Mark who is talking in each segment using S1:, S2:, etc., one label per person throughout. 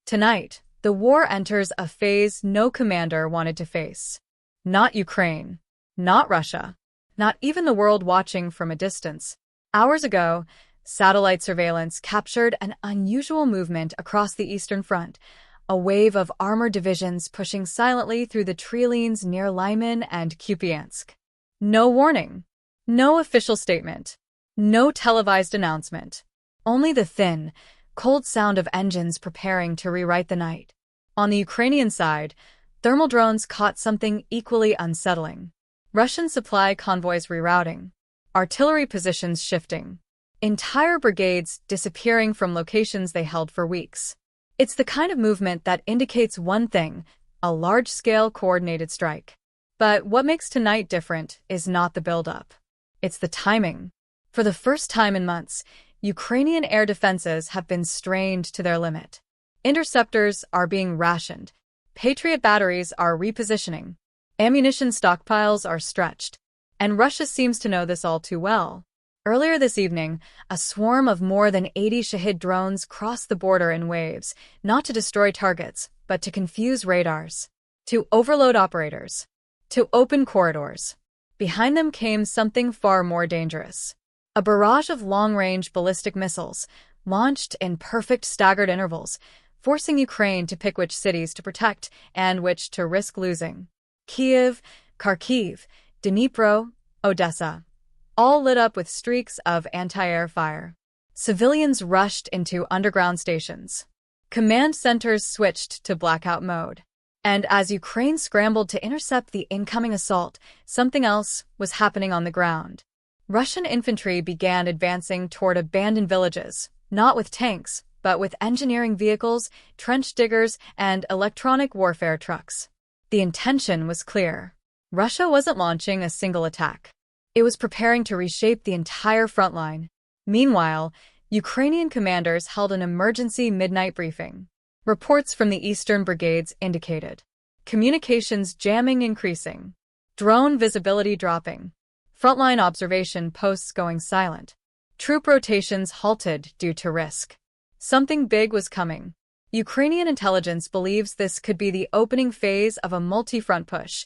S1: Tonight, the war enters a phase no commander wanted to face. Not Ukraine, not Russia, not even the world watching from a distance. Hours ago, satellite surveillance captured an unusual movement across the Eastern Front, a wave of armored divisions pushing silently through the tree lanes near Lyman and Kupiansk. No warning, no official statement, no televised announcement. Only the thin, cold sound of engines preparing to rewrite the night. On the Ukrainian side, thermal drones caught something equally unsettling. Russian supply convoys rerouting, artillery positions shifting, entire brigades disappearing from locations they held for weeks. It's the kind of movement that indicates one thing: a large-scale coordinated strike. But what makes tonight different is not the buildup. It's the timing. For the first time in months, Ukrainian air defenses have been strained to their limit. Interceptors are being rationed. Patriot batteries are repositioning. Ammunition stockpiles are stretched. And Russia seems to know this all too well. Earlier this evening, a swarm of more than 80 Shahid drones crossed the border in waves, not to destroy targets, but to confuse radars, to overload operators, to open corridors. Behind them came something far more dangerous. A barrage of long-range ballistic missiles, launched in perfect staggered intervals, forcing Ukraine to pick which cities to protect and which to risk losing. Kyiv, Kharkiv, Dnipro, Odessa, all lit up with streaks of anti-air fire. Civilians rushed into underground stations. Command centers switched to blackout mode. And as Ukraine scrambled to intercept the incoming assault, something else was happening on the ground. Russian infantry began advancing toward abandoned villages, not with tanks, but with engineering vehicles, trench diggers, and electronic warfare trucks. The intention was clear. Russia wasn't launching a single attack. It was preparing to reshape the entire front line. Meanwhile, Ukrainian commanders held an emergency midnight briefing. Reports from the eastern brigades indicated communications jamming increasing, drone visibility dropping, frontline observation posts going silent, troop rotations halted due to risk. Something big was coming. Ukrainian intelligence believes this could be the opening phase of a multi-front push,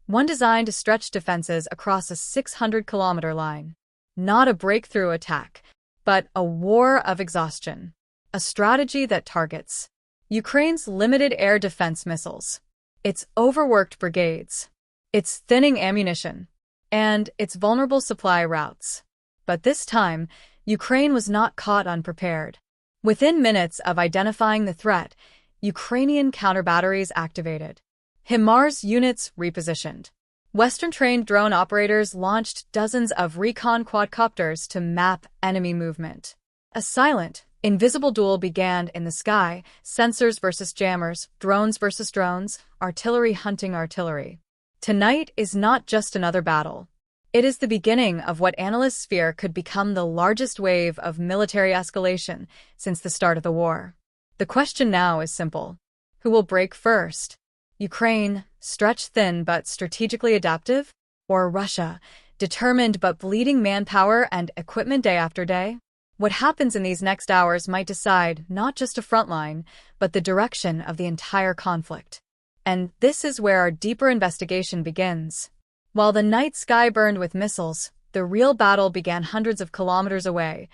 S1: one designed to stretch defenses across a 600-kilometer line. Not a breakthrough attack, but a war of exhaustion. A strategy that targets Ukraine's limited air defense missiles, its overworked brigades, its thinning ammunition, and its vulnerable supply routes. But this time, Ukraine was not caught unprepared. Within minutes of identifying the threat, Ukrainian counter-batteries activated. HIMARS units repositioned. Western-trained drone operators launched dozens of recon quadcopters to map enemy movement. A silent, invisible duel began in the sky: sensors versus jammers, drones versus drones, artillery hunting artillery. Tonight is not just another battle. It is the beginning of what analysts fear could become the largest wave of military escalation since the start of the war. The question now is simple. Who will break first? Ukraine, stretched thin but strategically adaptive? Or Russia, determined but bleeding manpower and equipment day after day? What happens in these next hours might decide not just a front line, but the direction of the entire conflict. And this is where our deeper investigation begins. While the night sky burned with missiles, the real battle began hundreds of kilometers away,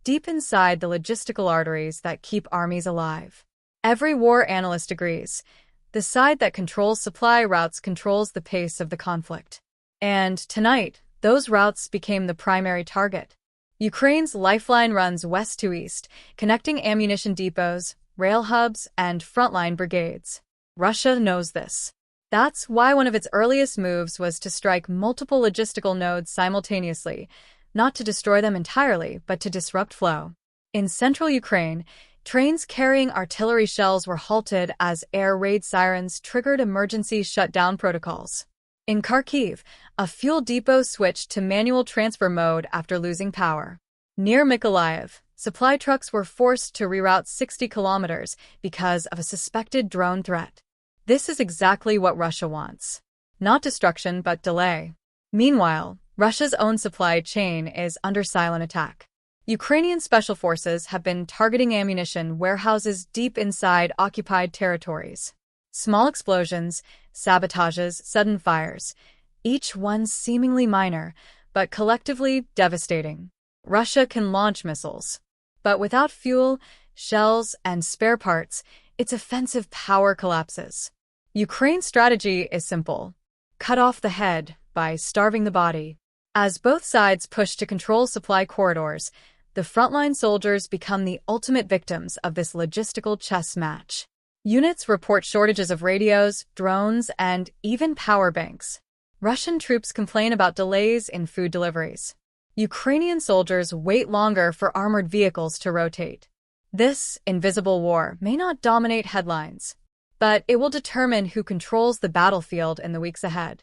S1: deep inside the logistical arteries that keep armies alive. Every war analyst agrees. The side that controls supply routes controls the pace of the conflict. And tonight, those routes became the primary target. Ukraine's lifeline runs west to east, connecting ammunition depots, rail hubs, and frontline brigades. Russia knows this. That's why one of its earliest moves was to strike multiple logistical nodes simultaneously, not to destroy them entirely, but to disrupt flow. In central Ukraine, trains carrying artillery shells were halted as air raid sirens triggered emergency shutdown protocols. In Kharkiv, a fuel depot switched to manual transfer mode after losing power. Near Mykolaiv, supply trucks were forced to reroute 60 kilometers because of a suspected drone threat. This is exactly what Russia wants. Not destruction, but delay. Meanwhile, Russia's own supply chain is under silent attack. Ukrainian special forces have been targeting ammunition warehouses deep inside occupied territories. Small explosions, sabotages, sudden fires, each one seemingly minor, but collectively devastating. Russia can launch missiles, but without fuel, shells, and spare parts, its offensive power collapses. Ukraine's strategy is simple: cut off the head by starving the body. As both sides push to control supply corridors, the frontline soldiers become the ultimate victims of this logistical chess match. Units report shortages of radios, drones, and even power banks. Russian troops complain about delays in food deliveries. Ukrainian soldiers wait longer for armored vehicles to rotate. This invisible war may not dominate headlines, but it will determine who controls the battlefield in the weeks ahead.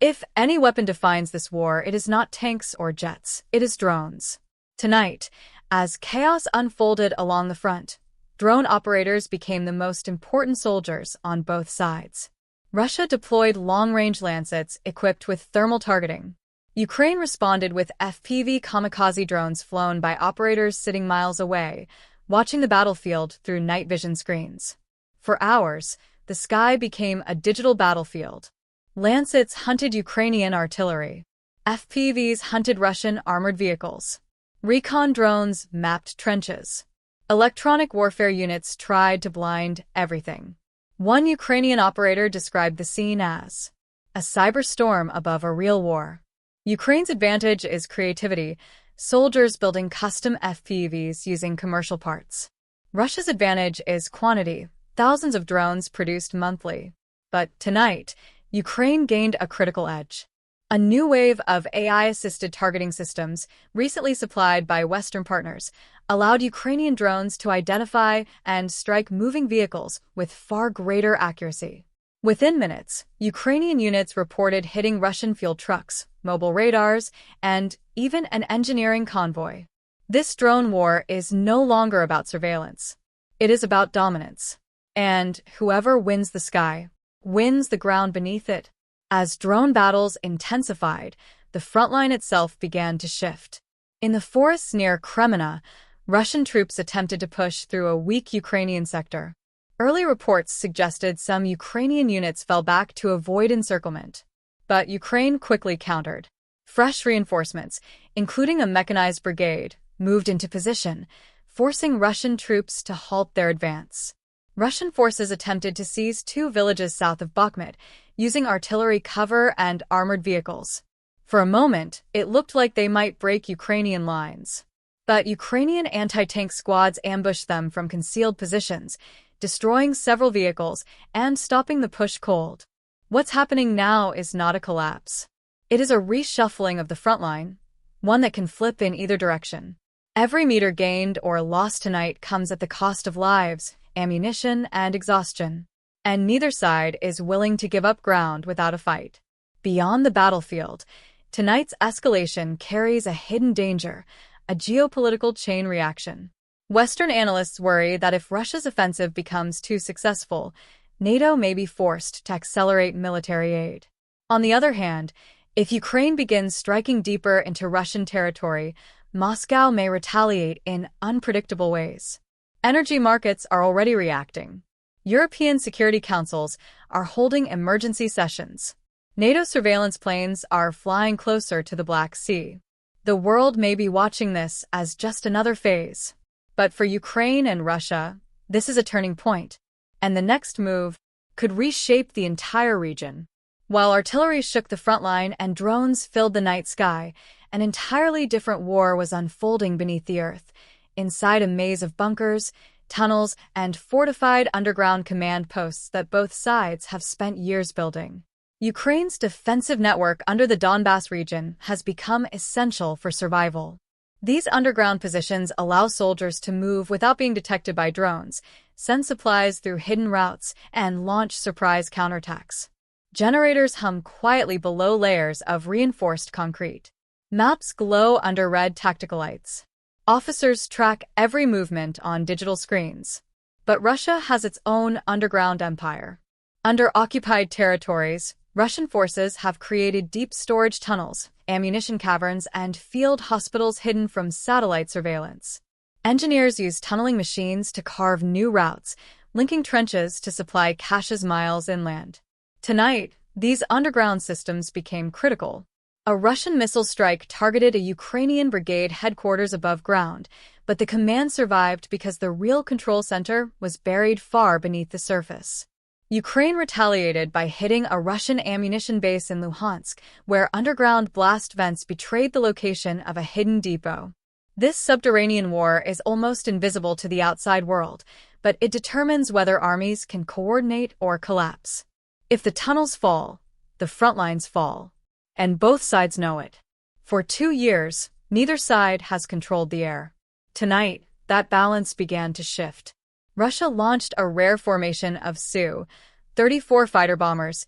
S1: If any weapon defines this war, it is not tanks or jets, it is drones. Tonight, as chaos unfolded along the front, drone operators became the most important soldiers on both sides. Russia deployed long-range Lancets equipped with thermal targeting. Ukraine responded with FPV kamikaze drones flown by operators sitting miles away, watching the battlefield through night vision screens. For hours, the sky became a digital battlefield. Lancets hunted Ukrainian artillery. FPVs hunted Russian armored vehicles. Recon drones mapped trenches. Electronic warfare units tried to blind everything. One Ukrainian operator described the scene as a cyberstorm above a real war. Ukraine's advantage is creativity, soldiers building custom FPVs using commercial parts. Russia's advantage is quantity, thousands of drones produced monthly. But tonight, Ukraine gained a critical edge. A new wave of AI-assisted targeting systems, recently supplied by Western partners, allowed Ukrainian drones to identify and strike moving vehicles with far greater accuracy. Within minutes, Ukrainian units reported hitting Russian fuel trucks, mobile radars, and even an engineering convoy. This drone war is no longer about surveillance. It is about dominance. And whoever wins the sky, wins the ground beneath it. As drone battles intensified, the front line itself began to shift. In the forests near Kreminna, Russian troops attempted to push through a weak Ukrainian sector. Early reports suggested some Ukrainian units fell back to avoid encirclement. But Ukraine quickly countered. Fresh reinforcements, including a mechanized brigade, moved into position, forcing Russian troops to halt their advance. Russian forces attempted to seize 2 villages south of Bakhmut, using artillery cover and armored vehicles. For a moment, it looked like they might break Ukrainian lines. But Ukrainian anti-tank squads ambushed them from concealed positions, destroying several vehicles and stopping the push cold. What's happening now is not a collapse. It is a reshuffling of the front line, one that can flip in either direction. Every meter gained or lost tonight comes at the cost of lives, ammunition, and exhaustion. And neither side is willing to give up ground without a fight. Beyond the battlefield, tonight's escalation carries a hidden danger, a geopolitical chain reaction. Western analysts worry that if Russia's offensive becomes too successful, NATO may be forced to accelerate military aid. On the other hand, if Ukraine begins striking deeper into Russian territory, Moscow may retaliate in unpredictable ways. Energy markets are already reacting. European security councils are holding emergency sessions. NATO surveillance planes are flying closer to the Black Sea. The world may be watching this as just another phase. But for Ukraine and Russia, this is a turning point, and the next move could reshape the entire region. While artillery shook the front line and drones filled the night sky, an entirely different war was unfolding beneath the earth, inside a maze of bunkers, tunnels, and fortified underground command posts that both sides have spent years building. Ukraine's defensive network under the Donbas region has become essential for survival. These underground positions allow soldiers to move without being detected by drones, send supplies through hidden routes, and launch surprise counterattacks. Generators hum quietly below layers of reinforced concrete. Maps glow under red tactical lights. Officers track every movement on digital screens. But Russia has its own underground empire. Under occupied territories, Russian forces have created deep storage tunnels, ammunition caverns, and field hospitals hidden from satellite surveillance. Engineers used tunneling machines to carve new routes, linking trenches to supply caches miles inland. Tonight, these underground systems became critical. A Russian missile strike targeted a Ukrainian brigade headquarters above ground, but the command survived because the real control center was buried far beneath the surface. Ukraine retaliated by hitting a Russian ammunition base in Luhansk, where underground blast vents betrayed the location of a hidden depot. This subterranean war is almost invisible to the outside world, but it determines whether armies can coordinate or collapse. If the tunnels fall, the front lines fall. And both sides know it. For 2 years, neither side has controlled the air. Tonight, that balance began to shift. Russia launched a rare formation of Su-34 fighter bombers,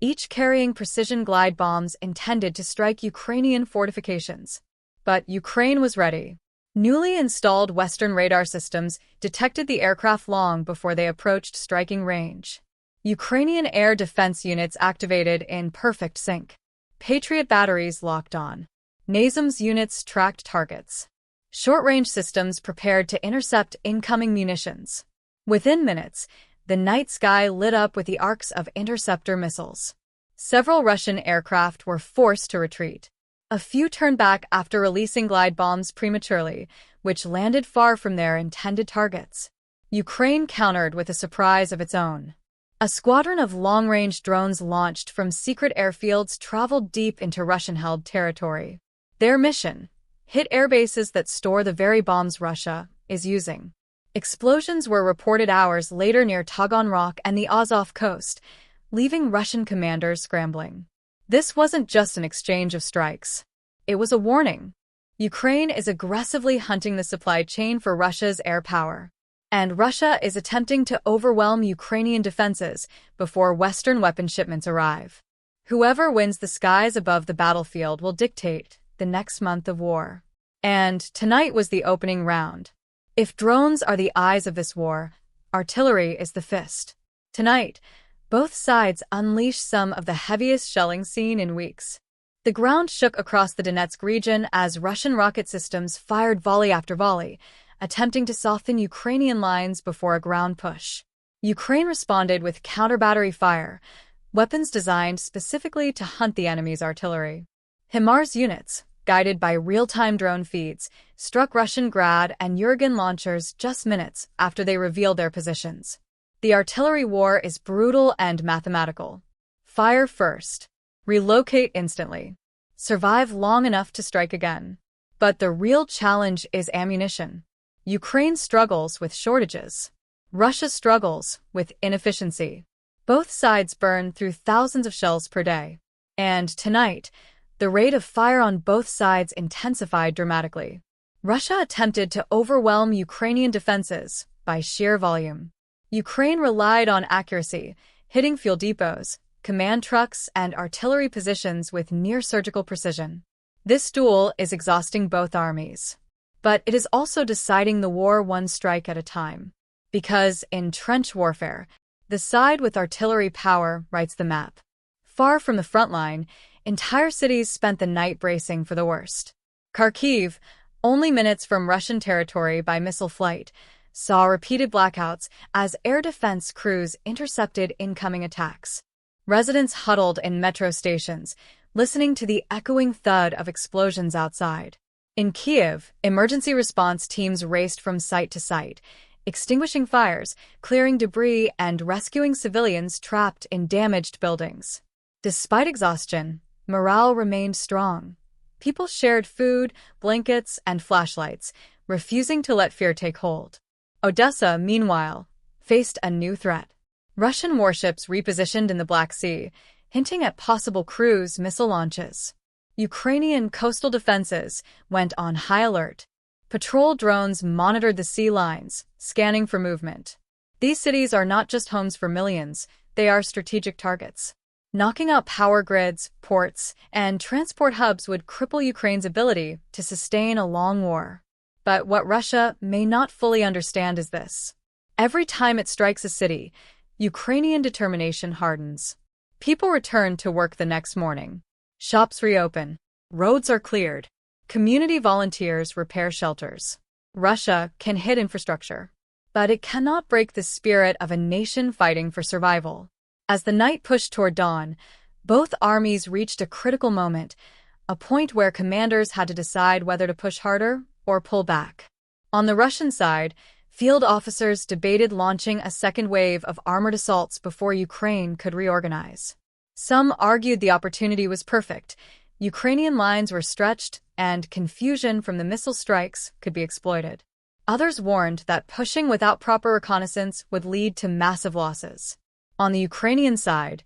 S1: each carrying precision glide bombs intended to strike Ukrainian fortifications. But Ukraine was ready. Newly installed Western radar systems detected the aircraft long before they approached striking range. Ukrainian air defense units activated in perfect sync. Patriot batteries locked on. NASAMS units tracked targets. Short-range systems prepared to intercept incoming munitions. Within minutes, the night sky lit up with the arcs of interceptor missiles. Several Russian aircraft were forced to retreat. A few turned back after releasing glide bombs prematurely, which landed far from their intended targets. Ukraine countered with a surprise of its own. A squadron of long-range drones launched from secret airfields traveled deep into Russian-held territory. Their mission: hit airbases that store the very bombs Russia is using. Explosions were reported hours later near Taganrog and the Azov coast, leaving Russian commanders scrambling. This wasn't just an exchange of strikes. It was a warning. Ukraine is aggressively hunting the supply chain for Russia's air power. And Russia is attempting to overwhelm Ukrainian defenses before Western weapon shipments arrive. Whoever wins the skies above the battlefield will dictate the next month of war. And tonight was the opening round. If drones are the eyes of this war, artillery is the fist. Tonight, both sides unleashed some of the heaviest shelling seen in weeks. The ground shook across the Donetsk region as Russian rocket systems fired volley after volley, attempting to soften Ukrainian lines before a ground push. Ukraine responded with counter-battery fire, weapons designed specifically to hunt the enemy's artillery. HIMARS units, guided by real-time drone feeds, struck Russian Grad and Yurgen launchers just minutes after they revealed their positions. The artillery war is brutal and mathematical. Fire first. Relocate instantly. Survive long enough to strike again. But the real challenge is ammunition. Ukraine struggles with shortages. Russia struggles with inefficiency. Both sides burn through thousands of shells per day. And tonight, the rate of fire on both sides intensified dramatically. Russia attempted to overwhelm Ukrainian defenses by sheer volume. Ukraine relied on accuracy, hitting fuel depots, command trucks, and artillery positions with near-surgical precision. This duel is exhausting both armies. But it is also deciding the war one strike at a time. Because in trench warfare, the side with artillery power writes the map. Far from the front line, entire cities spent the night bracing for the worst. Kharkiv, only minutes from Russian territory by missile flight, saw repeated blackouts as air defense crews intercepted incoming attacks. Residents huddled in metro stations, listening to the echoing thud of explosions outside. In Kiev, emergency response teams raced from site to site, extinguishing fires, clearing debris, and rescuing civilians trapped in damaged buildings. Despite exhaustion, morale remained strong. People shared food, blankets, and flashlights, refusing to let fear take hold. Odessa, meanwhile, faced a new threat. Russian warships repositioned in the Black Sea, hinting at possible cruise missile launches. Ukrainian coastal defenses went on high alert. Patrol drones monitored the sea lines, scanning for movement. These cities are not just homes for millions, they are strategic targets. Knocking out power grids, ports, and transport hubs would cripple Ukraine's ability to sustain a long war. But what Russia may not fully understand is this. Every time it strikes a city, Ukrainian determination hardens. People return to work the next morning. Shops reopen. Roads are cleared. Community volunteers repair shelters. Russia can hit infrastructure, but it cannot break the spirit of a nation fighting for survival. As the night pushed toward dawn, both armies reached a critical moment, a point where commanders had to decide whether to push harder or pull back. On the Russian side, field officers debated launching a second wave of armored assaults before Ukraine could reorganize. Some argued the opportunity was perfect. Ukrainian lines were stretched, and confusion from the missile strikes could be exploited. Others warned that pushing without proper reconnaissance would lead to massive losses. On the Ukrainian side,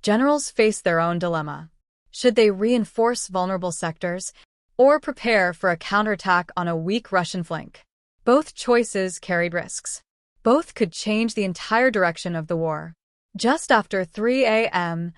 S1: generals faced their own dilemma. Should they reinforce vulnerable sectors or prepare for a counterattack on a weak Russian flank? Both choices carried risks. Both could change the entire direction of the war. Just after 3 a.m.,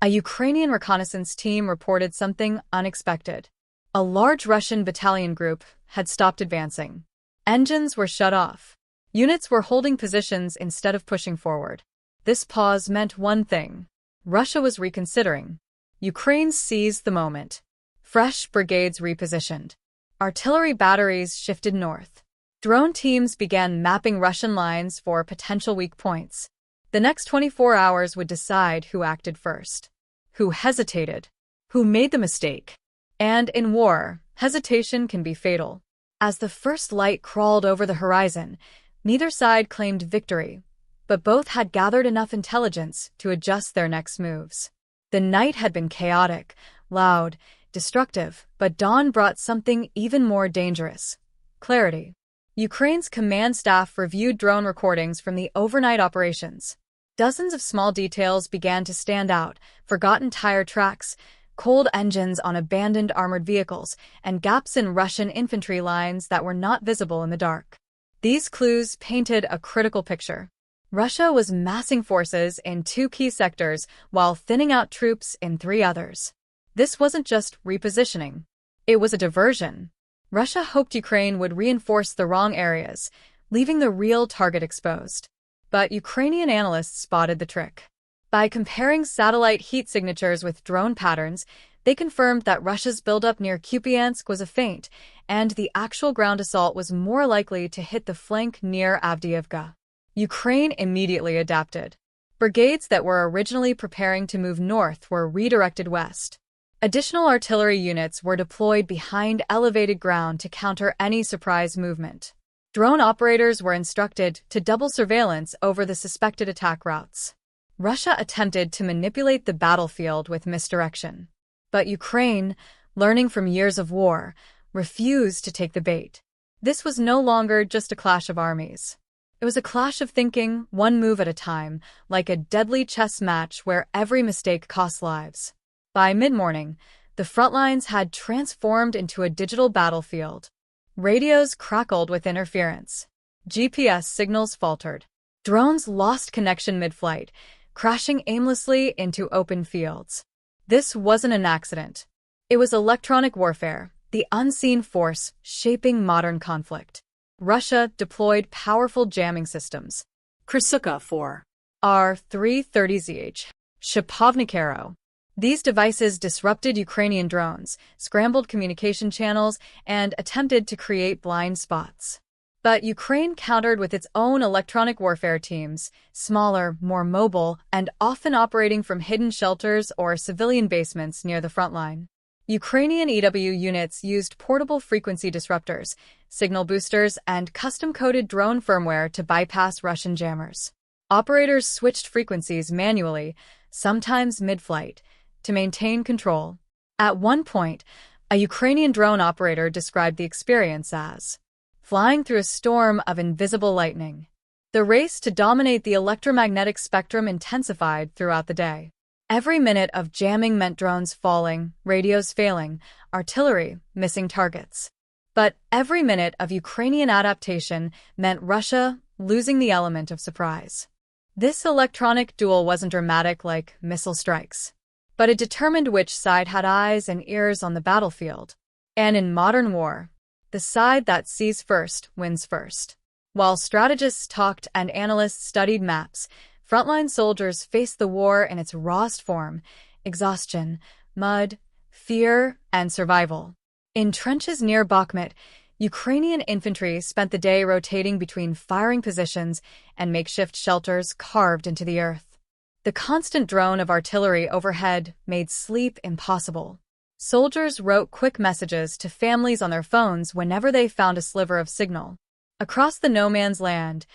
S1: a Ukrainian reconnaissance team reported something unexpected. A large Russian battalion group had stopped advancing. Engines were shut off. Units were holding positions instead of pushing forward. This pause meant one thing. Russia was reconsidering. Ukraine seized the moment. Fresh brigades repositioned. Artillery batteries shifted north. Drone teams began mapping Russian lines for potential weak points. The next 24 hours would decide who acted first, who hesitated, who made the mistake. And in war, hesitation can be fatal. As the first light crawled over the horizon, neither side claimed victory, but both had gathered enough intelligence to adjust their next moves. The night had been chaotic, loud, destructive, but dawn brought something even more dangerous: clarity. Ukraine's command staff reviewed drone recordings from the overnight operations. Dozens of small details began to stand out: forgotten tire tracks, cold engines on abandoned armored vehicles, and gaps in Russian infantry lines that were not visible in the dark. These clues painted a critical picture. Russia was massing forces in 2 key sectors while thinning out troops in 3 others. This wasn't just repositioning. It was a diversion. Russia hoped Ukraine would reinforce the wrong areas, leaving the real target exposed. But Ukrainian analysts spotted the trick. By comparing satellite heat signatures with drone patterns, they confirmed that Russia's buildup near Kupiansk was a feint, and the actual ground assault was more likely to hit the flank near Avdiivka. Ukraine immediately adapted. Brigades that were originally preparing to move north were redirected west. Additional artillery units were deployed behind elevated ground to counter any surprise movement. Drone operators were instructed to double surveillance over the suspected attack routes. Russia attempted to manipulate the battlefield with misdirection. But Ukraine, learning from years of war, refused to take the bait. This was no longer just a clash of armies. It was a clash of thinking, one move at a time, like a deadly chess match where every mistake cost lives. By mid-morning, the front lines had transformed into a digital battlefield. Radios crackled with interference. GPS signals faltered. Drones lost connection mid-flight, crashing aimlessly into open fields. This wasn't an accident. It was electronic warfare, the unseen force shaping modern conflict. Russia deployed powerful jamming systems. Krasuka 4, R-330ZH, Shapovnik. These devices disrupted Ukrainian drones, scrambled communication channels, and attempted to create blind spots. But Ukraine countered with its own electronic warfare teams, smaller, more mobile, and often operating from hidden shelters or civilian basements near the front line. Ukrainian EW units used portable frequency disruptors, signal boosters, and custom-coded drone firmware to bypass Russian jammers. Operators switched frequencies manually, sometimes mid-flight, to maintain control. At one point, a Ukrainian drone operator described the experience as flying through a storm of invisible lightning. The race to dominate the electromagnetic spectrum intensified throughout the day. Every minute of jamming meant drones falling, radios failing, artillery missing targets. But every minute of Ukrainian adaptation meant Russia losing the element of surprise. This electronic duel wasn't dramatic like missile strikes, but it determined which side had eyes and ears on the battlefield. And in modern war, the side that sees first wins first. While strategists talked and analysts studied maps, frontline soldiers faced the war in its rawest form: exhaustion, mud, fear, and survival. In trenches near Bakhmut, Ukrainian infantry spent the day rotating between firing positions and makeshift shelters carved into the earth. The constant drone of artillery overhead made sleep impossible. Soldiers wrote quick messages to families on their phones whenever they found a sliver of signal. Across the no-man's land,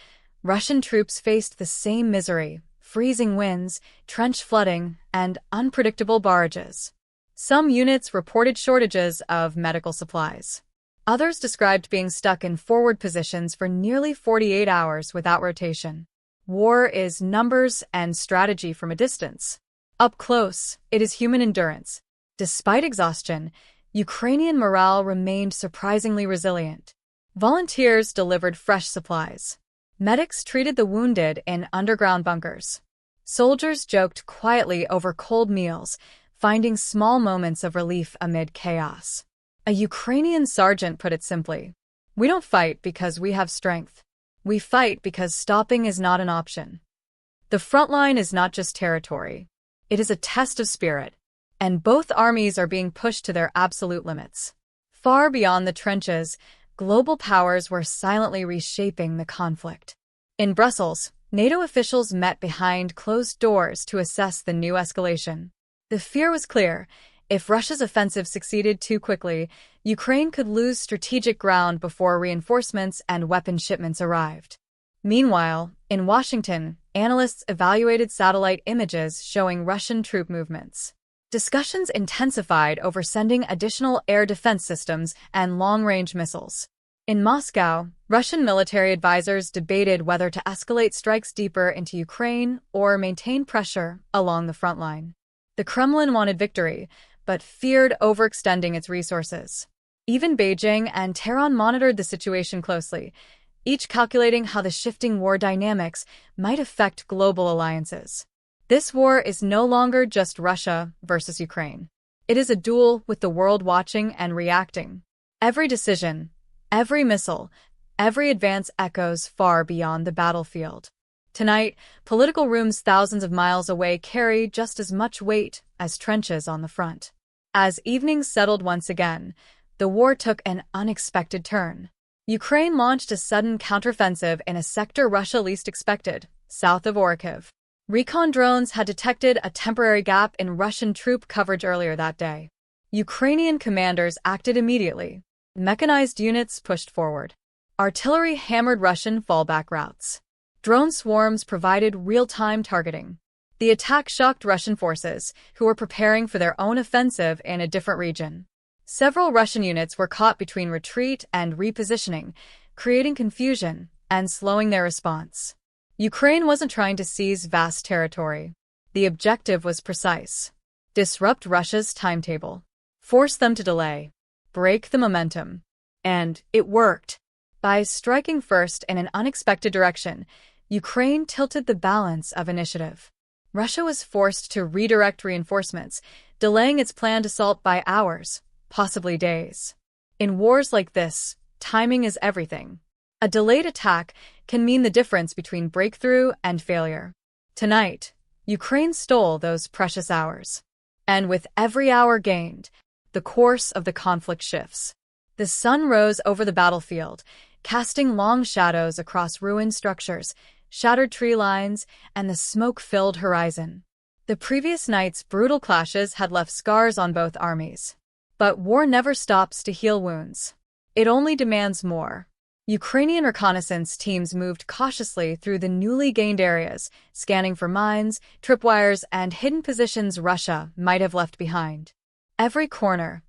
S1: Russian troops faced the same misery: freezing winds, trench flooding, and unpredictable barrages. Some units reported shortages of medical supplies. Others described being stuck in forward positions for nearly 48 hours without rotation. War is numbers and strategy from a distance. Up close, it is human endurance. Despite exhaustion, Ukrainian morale remained surprisingly resilient. Volunteers delivered fresh supplies. Medics treated the wounded in underground bunkers. Soldiers joked quietly over cold meals, finding small moments of relief amid chaos. A Ukrainian sergeant put it simply: "We don't fight because we have strength. We fight because stopping is not an option." The front line is not just territory. It is a test of spirit, and both armies are being pushed to their absolute limits. Far beyond the trenches, global powers were silently reshaping the conflict. In Brussels, NATO officials met behind closed doors to assess the new escalation. The fear was clear: if Russia's offensive succeeded too quickly, Ukraine could lose strategic ground before reinforcements and weapon shipments arrived. Meanwhile, in Washington, analysts evaluated satellite images showing Russian troop movements. Discussions intensified over sending additional air defense systems and long-range missiles. In Moscow, Russian military advisors debated whether to escalate strikes deeper into Ukraine or maintain pressure along the front line. The Kremlin wanted victory, but feared overextending its resources. Even Beijing and Tehran monitored the situation closely, each calculating how the shifting war dynamics might affect global alliances. This war is no longer just Russia versus Ukraine. It is a duel with the world watching and reacting. Every decision, every missile, every advance echoes far beyond the battlefield. Tonight, political rooms thousands of miles away carry just as much weight as trenches on the front. As evening settled once again, the war took an unexpected turn. Ukraine launched a sudden counteroffensive in a sector Russia least expected, south of Orikhiv. Recon drones had detected a temporary gap in Russian troop coverage earlier that day. Ukrainian commanders acted immediately. Mechanized units pushed forward. Artillery hammered Russian fallback routes. Drone swarms provided real-time targeting. The attack shocked Russian forces, who were preparing for their own offensive in a different region. Several Russian units were caught between retreat and repositioning, creating confusion and slowing their response. Ukraine wasn't trying to seize vast territory. The objective was precise: disrupt Russia's timetable, force them to delay, break the momentum. And it worked. By striking first in an unexpected direction, Ukraine tilted the balance of initiative. Russia was forced to redirect reinforcements, delaying its planned assault by hours, possibly days. In wars like this, timing is everything. A delayed attack can mean the difference between breakthrough and failure. Tonight, Ukraine stole those precious hours. And with every hour gained, the course of the conflict shifts. The sun rose over the battlefield, casting long shadows across ruined structures, shattered tree lines, and the smoke-filled horizon. The previous night's brutal clashes had left scars on both armies. But war never stops to heal wounds. It only demands more. Ukrainian reconnaissance teams moved cautiously through the newly gained areas, scanning for mines, tripwires, and hidden positions Russia might have left behind. Every corner,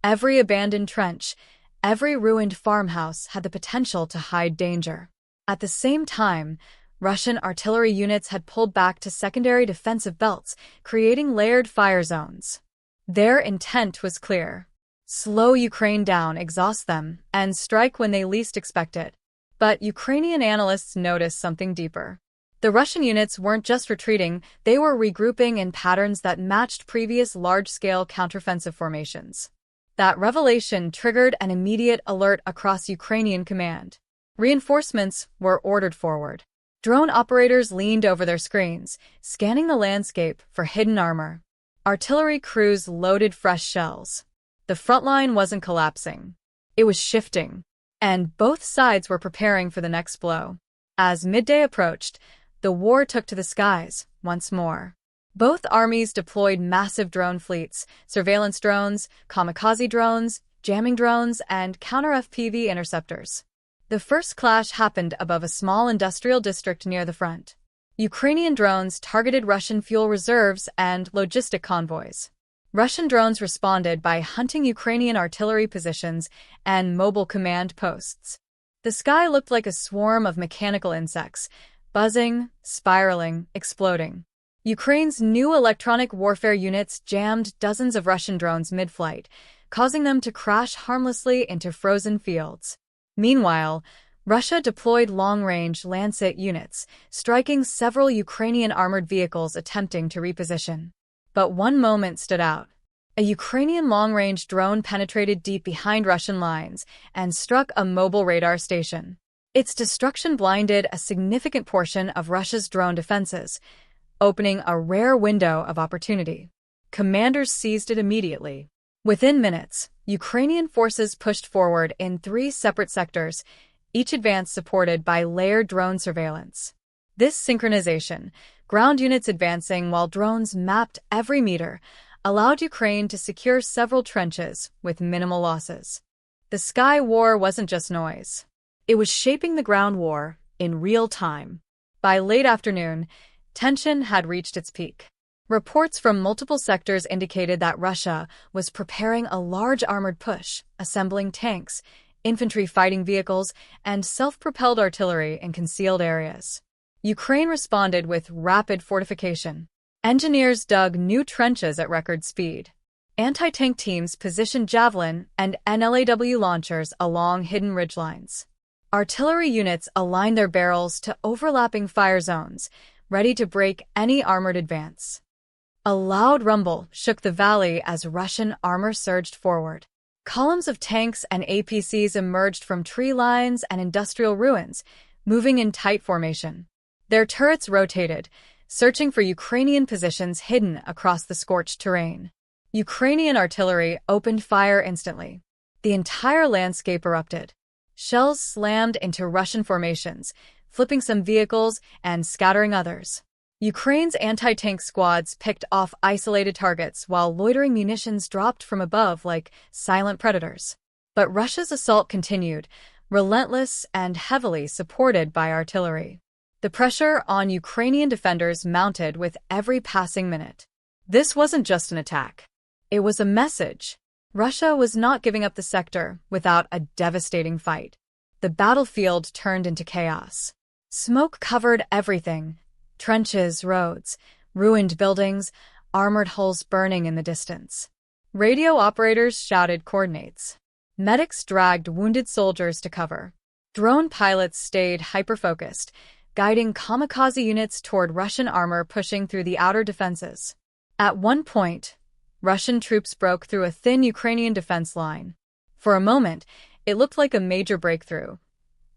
S1: every abandoned trench, every ruined farmhouse had the potential to hide danger. At the same time, Russian artillery units had pulled back to secondary defensive belts, creating layered fire zones. Their intent was clear: slow Ukraine down, exhaust them, and strike when they least expect it. But Ukrainian analysts noticed something deeper. The Russian units weren't just retreating, they were regrouping in patterns that matched previous large-scale counteroffensive formations. That revelation triggered an immediate alert across Ukrainian command. Reinforcements were ordered forward. Drone operators leaned over their screens, scanning the landscape for hidden armor. Artillery crews loaded fresh shells. The front line wasn't collapsing. It was shifting, and both sides were preparing for the next blow. As midday approached, the war took to the skies once more. Both armies deployed massive drone fleets, surveillance drones, kamikaze drones, jamming drones, and counter-FPV interceptors. The first clash happened above a small industrial district near the front. Ukrainian drones targeted Russian fuel reserves and logistic convoys. Russian drones responded by hunting Ukrainian artillery positions and mobile command posts. The sky looked like a swarm of mechanical insects, buzzing, spiraling, exploding. Ukraine's new electronic warfare units jammed dozens of Russian drones mid-flight, causing them to crash harmlessly into frozen fields. Meanwhile, Russia deployed long-range Lancet units, striking several Ukrainian armored vehicles attempting to reposition. But one moment stood out. A Ukrainian long-range drone penetrated deep behind Russian lines and struck a mobile radar station. Its destruction blinded a significant portion of Russia's drone defenses, opening a rare window of opportunity. Commanders seized it immediately. Within minutes, Ukrainian forces pushed forward in 3 separate sectors, each advance supported by layered drone surveillance. This synchronization, ground units advancing while drones mapped every meter, allowed Ukraine to secure several trenches with minimal losses. The sky war wasn't just noise. It was shaping the ground war in real time. By late afternoon, tension had reached its peak. Reports from multiple sectors indicated that Russia was preparing a large armored push, assembling tanks, infantry fighting vehicles, and self-propelled artillery in concealed areas. Ukraine responded with rapid fortification. Engineers dug new trenches at record speed. Anti-tank teams positioned Javelin and NLAW launchers along hidden ridgelines. Artillery units aligned their barrels to overlapping fire zones, ready to break any armored advance. A loud rumble shook the valley as Russian armor surged forward. Columns of tanks and APCs emerged from tree lines and industrial ruins, moving in tight formation. Their turrets rotated, searching for Ukrainian positions hidden across the scorched terrain. Ukrainian artillery opened fire instantly. The entire landscape erupted. Shells slammed into Russian formations, flipping some vehicles and scattering others. Ukraine's anti-tank squads picked off isolated targets while loitering munitions dropped from above like silent predators. But Russia's assault continued, relentless and heavily supported by artillery. The pressure on Ukrainian defenders mounted with every passing minute. This wasn't just an attack. It was a message. Russia was not giving up the sector without a devastating fight. The battlefield turned into chaos. Smoke covered everything. Trenches, roads, ruined buildings, armored hulls burning in the distance. Radio operators shouted coordinates. Medics dragged wounded soldiers to cover. Drone pilots stayed hyper-focused, guiding kamikaze units toward Russian armor pushing through the outer defenses. At one point, Russian troops broke through a thin Ukrainian defense line. For a moment, it looked like a major breakthrough,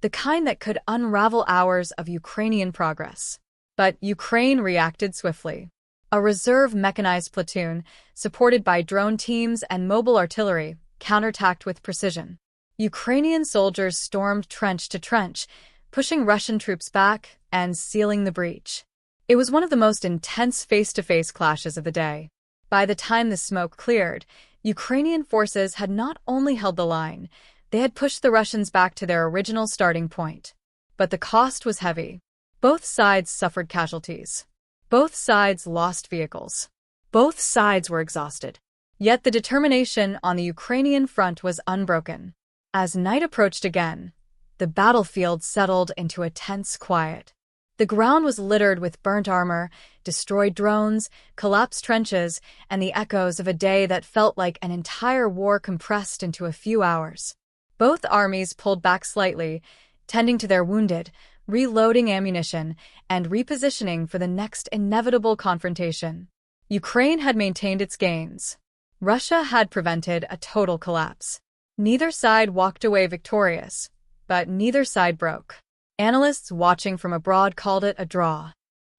S1: the kind that could unravel hours of Ukrainian progress. But Ukraine reacted swiftly. A reserve mechanized platoon, supported by drone teams and mobile artillery, counterattacked with precision. Ukrainian soldiers stormed trench to trench, pushing Russian troops back and sealing the breach. It was one of the most intense face-to-face clashes of the day. By the time the smoke cleared, Ukrainian forces had not only held the line, they had pushed the Russians back to their original starting point. But the cost was heavy. Both sides suffered casualties. Both sides lost vehicles. Both sides were exhausted. Yet the determination on the Ukrainian front was unbroken. As night approached again, the battlefield settled into a tense quiet. The ground was littered with burnt armor, destroyed drones, collapsed trenches, and the echoes of a day that felt like an entire war compressed into a few hours. Both armies pulled back slightly, tending to their wounded, reloading ammunition, and repositioning for the next inevitable confrontation. Ukraine had maintained its gains. Russia had prevented a total collapse. Neither side walked away victorious, but neither side broke. Analysts watching from abroad called it a draw.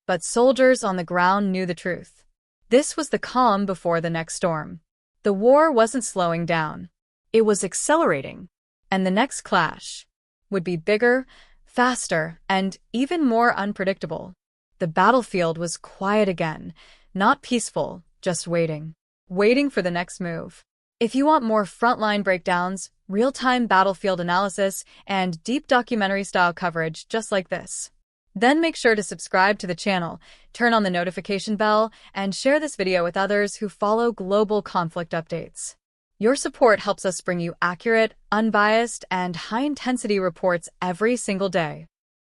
S1: But soldiers on the ground knew the truth. This was the calm before the next storm. The war wasn't slowing down. It was accelerating. And the next clash would be bigger, faster, and even more unpredictable. The battlefield was quiet again, not peaceful, just waiting. Waiting for the next move. If you want more frontline breakdowns, real-time battlefield analysis, and deep documentary-style coverage just like this, then make sure to subscribe to the channel, turn on the notification bell, and share this video with others who follow global conflict updates. Your support helps us bring you accurate, unbiased, and high-intensity reports every single day.